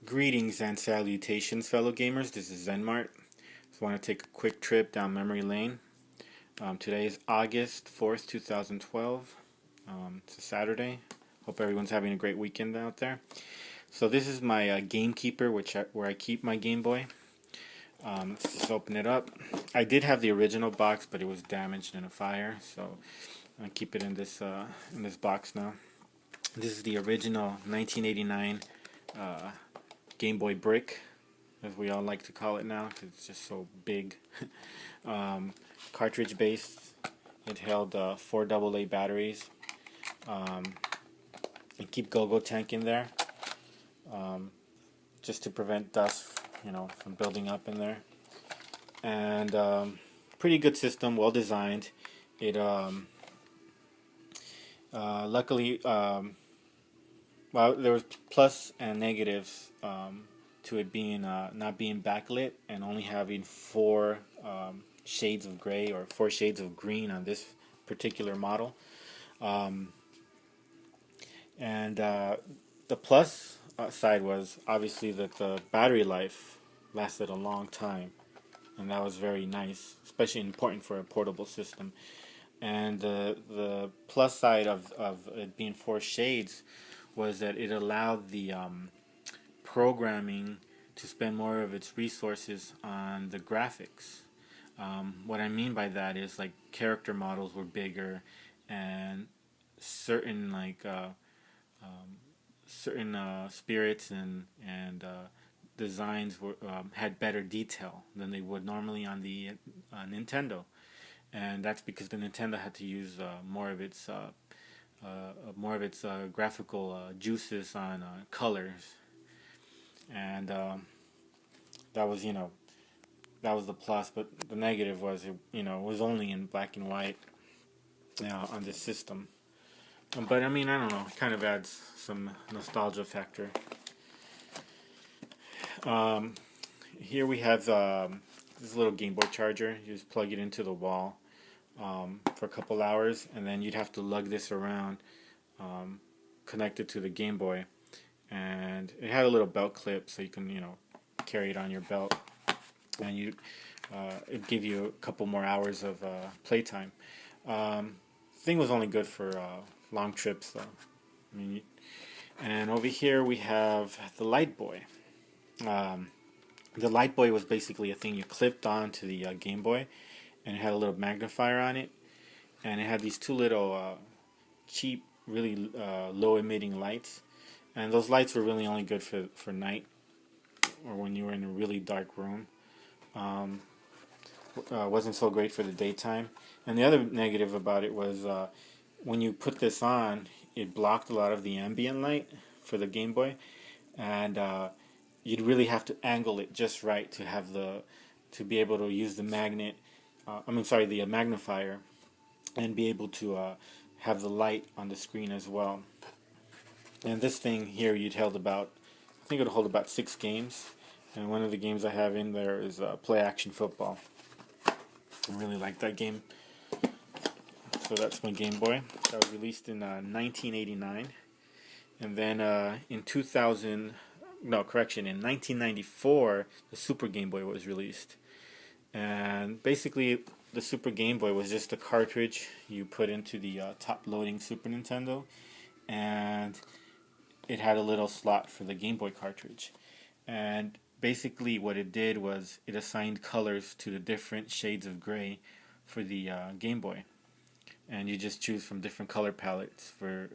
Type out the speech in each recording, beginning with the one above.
Greetings and salutations, fellow gamers. This is Zenmart. Just want to take a quick trip down memory lane. Today is August 4th, 2012. It's a Saturday. Hope everyone's having a great weekend out there. So this is my Gamekeeper, where I keep my Game Boy. Let's just open it up. I did have the original box, but it was damaged in a fire, so I keep it in this box now. This is the original 1989 Game Boy Brick, as we all like to call it now, because it's just so big. Cartridge based. It held 4 AA batteries. And keep Go-Go tank in there, just to prevent dust, from building up in there. And pretty good system, well designed. It luckily, well, there was plus and negatives to it being not being backlit and only having 4 shades of gray or 4 shades of green on this particular model. And the plus side was obviously that the battery life lasted a long time, and that was very nice, especially important for a portable system. And the plus side of it being 4 shades was that it allowed the programming to spend more of its resources on the graphics. What I mean by that is, like, character models were bigger, and certain spirits and designs were had better detail than they would normally on the Nintendo, and that's because the Nintendo had to use more of its graphical juices on colors, and that was that was the plus. But the negative was it was only in black and white on this system. But I mean, I don't know, it kind of adds some nostalgia factor. Here we have this little Game Boy charger. You just plug it into the wall for a couple hours, and then you'd have to lug this around, connected to the Game Boy. And it had a little belt clip, so you can carry it on your belt, and it'd give you a couple more hours of playtime. Thing was only good for long trips, though. I mean, and over here we have the Light Boy. The Light Boy was basically a thing you clipped onto the Game Boy, and it had a little magnifier on it, and it had these 2 little cheap, really low emitting lights, and those lights were really only good for night or when you were in a really dark room. Wasn't so great for the daytime. And the other negative about it was when you put this on, it blocked a lot of the ambient light for the Game Boy, and you'd really have to angle it just right to be able to use the the magnifier, and be able to have the light on the screen as well. And this thing here, I think it'll hold about 6 games, and one of the games I have in there is Play Action Football. I really like that game. So that's my Game Boy. That was released in 1989. And then in 1994, the Super Game Boy was released. And basically, the Super Game Boy was just a cartridge you put into the top-loading Super Nintendo, and it had a little slot for the Game Boy cartridge. And basically what it did was it assigned colors to the different shades of gray for the Game Boy. And you just choose from different color palettes for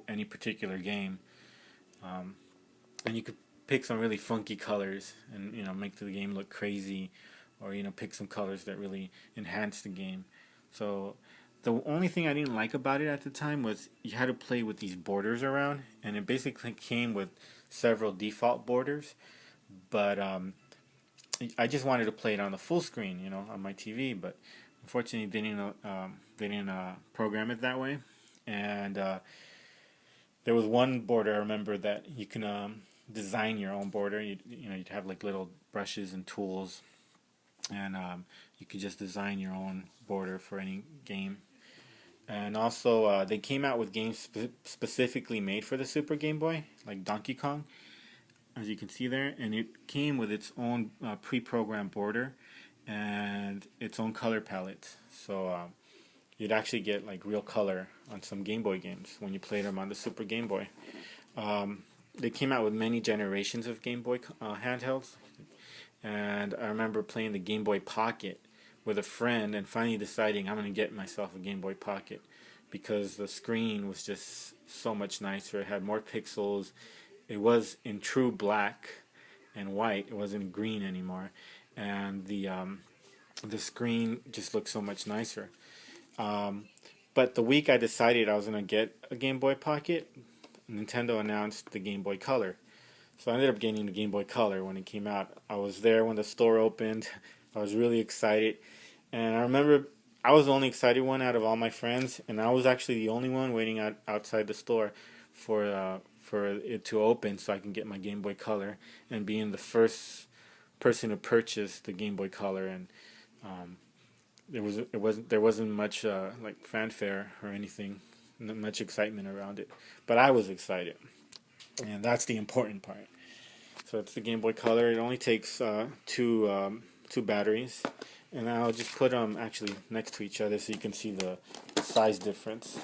any particular game, and you could pick some really funky colors and make the game look crazy, or pick some colors that really enhance the game. So the only thing I didn't like about it at the time was you had to play with these borders around, and it basically came with several default borders, but I just wanted to play it on the full screen, on my TV, but unfortunately they didn't program it that way. And there was one border I remember that you can design your own border. You'd have like little brushes and tools, and you could just design your own border for any game. And also they came out with games specifically made for the Super Game Boy, like Donkey Kong. as you can see there, and it came with its own pre-programmed border and its own color palette. So you'd actually get like real color on some Game Boy games when you played them on the Super Game Boy. They came out with many generations of Game Boy handhelds, and I remember playing the Game Boy Pocket with a friend and finally deciding I'm going to get myself a Game Boy Pocket because the screen was just so much nicer. It had more pixels. It was in true black and white. It wasn't green anymore, and the screen just looked so much nicer. But the week I decided I was going to get a Game Boy Pocket, Nintendo announced the Game Boy Color. So I ended up getting the Game Boy Color when it came out. I was there when the store opened. I was really excited. And I remember I was the only excited one out of all my friends, and I was actually the only one waiting outside the store for it to open so I can get my Game Boy Color and being the first person to purchase the Game Boy Color. And there wasn't much like fanfare or anything, not much excitement around it, but I was excited, and that's the important part. So it's the Game Boy Color. It only takes two batteries, and I'll just put them actually next to each other so you can see the size difference.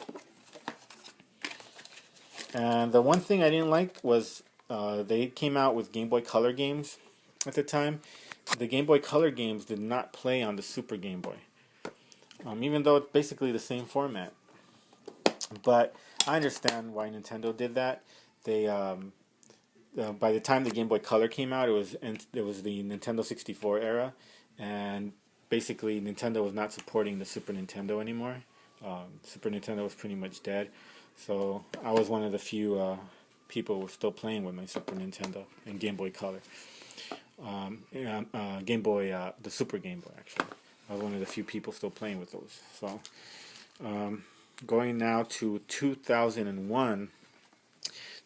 And the one thing I didn't like was they came out with Game Boy Color games at the time. The Game Boy Color games did not play on the Super Game Boy, even though it's basically the same format. But I understand why Nintendo did that. They by the time the Game Boy Color came out, it was the Nintendo 64 era, and basically Nintendo was not supporting the Super Nintendo anymore. Super Nintendo was pretty much dead, so I was one of the few people who were still playing with my Super Nintendo and Game Boy Color. Game Boy, the Super Game Boy, actually. I was one of the few people still playing with those. So, going now to 2001.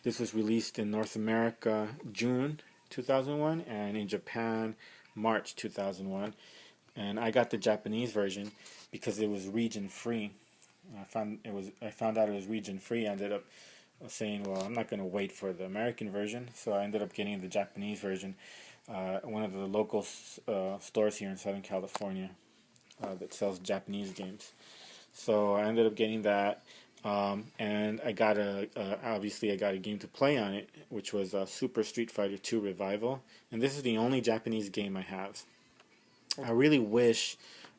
This was released in North America June 2001, and in Japan March 2001. And I got the Japanese version because it was region free. I found out it was region free. I ended up saying, well, I'm not going to wait for the American version, so I ended up getting the Japanese version. One of the local stores here in Southern California that sells Japanese games. So I ended up getting that, and I got obviously I got a game to play on it, which was Super Street Fighter 2 Revival, and this is the only Japanese game I have. I really wish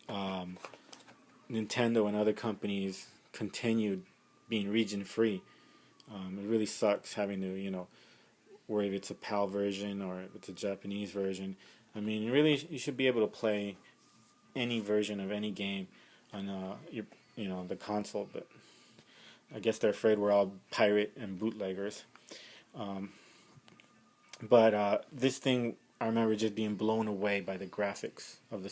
Nintendo and other companies continued being region free. It really sucks having to, worry if it's a PAL version or if it's a Japanese version. I mean, really, you should be able to play any version of any game on the console, but I guess they're afraid we're all pirate and bootleggers. But this thing, I remember just being blown away by the graphics of the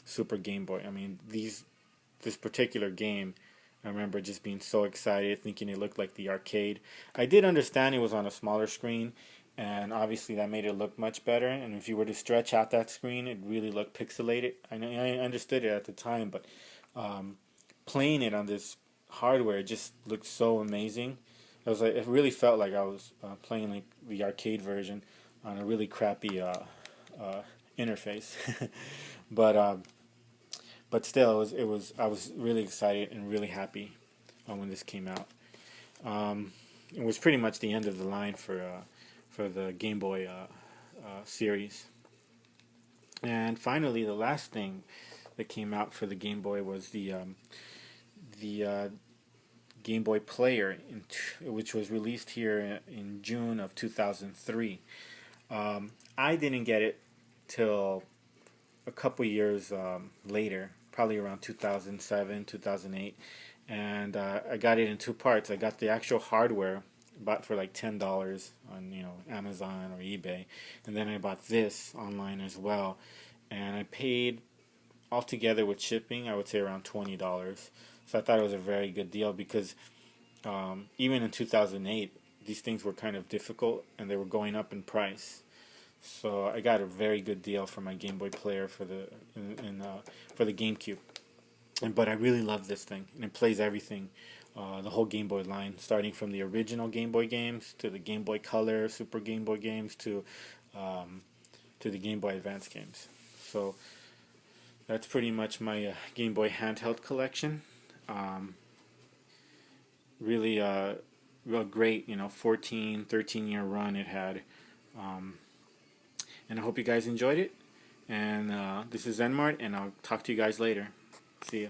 Super Game Boy. I mean, this particular game, I remember just being so excited, thinking it looked like the arcade. I did understand it was on a smaller screen, and obviously that made it look much better. And if you were to stretch out that screen, it really looked pixelated. I understood it at the time, but playing it on this hardware just looked so amazing. It really felt like I was playing like the arcade version on a really crappy interface. But still, I was really excited and really happy when this came out. It was pretty much the end of the line for the Game Boy series. And finally, the last thing that came out for the Game Boy was the Game Boy Player, which was released here in June of 2003. I didn't get it till a couple years later, probably around 2007, 2008, and I got it in two parts. I got the actual hardware, bought for like $10 on Amazon or eBay, and then I bought this online as well, and I paid altogether with shipping, I would say around $20. So I thought it was a very good deal because even in 2008, these things were kind of difficult and they were going up in price. So I got a very good deal for my Game Boy Player for the GameCube. But I really love this thing, and it plays everything the whole Game Boy line, starting from the original Game Boy games to the Game Boy Color, Super Game Boy games to the Game Boy Advance games. So that's pretty much my Game Boy handheld collection. Really real great, 14, 13-year run it had. And I hope you guys enjoyed it. And this is Zenmart, and I'll talk to you guys later. See ya.